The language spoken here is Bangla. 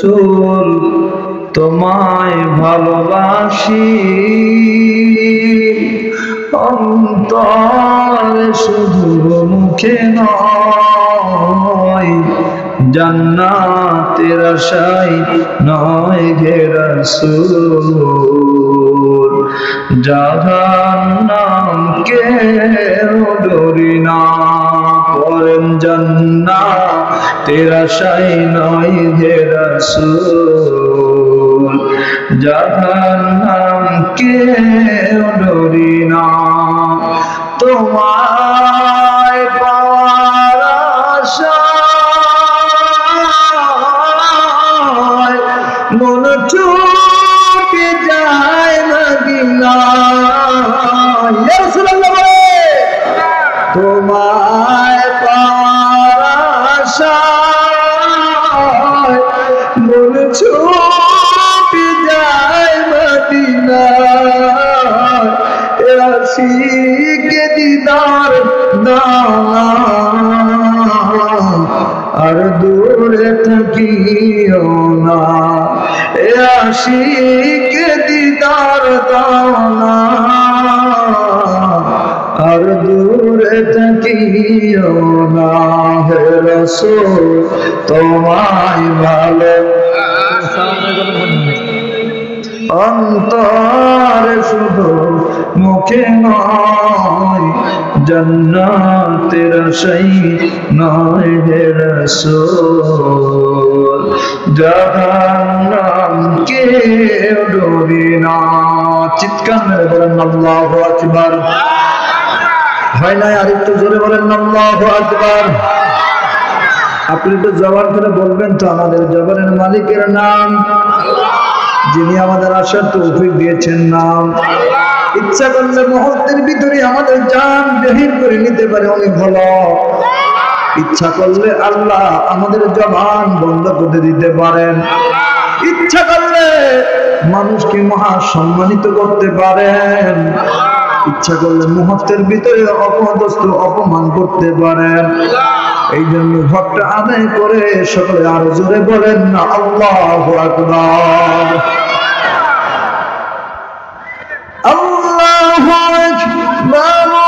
রাসূল তোমায় ভালোবাসি অন্তরে শুধু মুখে নয় জান্নাতের আশায় নয় হে রাসূল জাহান্নামকে ডরি না করেন জান্নাতের আশায় নয় হে রাসূল জাহান্নামকে ডরি না তোমায় পাওয়ার আশায় মন ছুটে যায় মদিনায় ইয়া রাসূলুল্লাহ তোমায় পাওয়ার আশায় মন ছুটে যায় মদিনায় আশিকে দিদার দাও আর দূরে থাকিও না আশিকে দিদার দাও না আর দূরে থাকিও না হে রাসূল তোমায় ভালো অন্তরে শুধু মুখে নয় জান্নাতের আশায় নয় হে রাসূল জাহান্নামকে ডরি না চিৎকার মেরে বলেন আল্লাহু আকবার হয় না আরেকটু জোরে বলেন আল্লাহু আকবার আপনি তো জবান করে বলবেন তো আমাদের জবানের মালিকের নাম যিনি আমাদের আসার তৌফিক দিয়েছেন নাম ইচ্ছা করলে মুহূর্তের ভিতরে আমাদের জান বেহির করে নিতে পারে অনেক ভালো ইচ্ছা করলে আল্লাহ আমাদের জবান বন্ধ করে দিতে পারেন ইচ্ছা করলে মানুষকে মহা সম্মানিত করতে পারেন ইচ্ছা করলে মুহূর্তের ভিতরে অপদস্থ অপমান করতে পারেন এই জন্য হকটা আদায় করে সকলে আরো জোরে বলেন না আল্লাহু আকবার আল্লাহু আকবার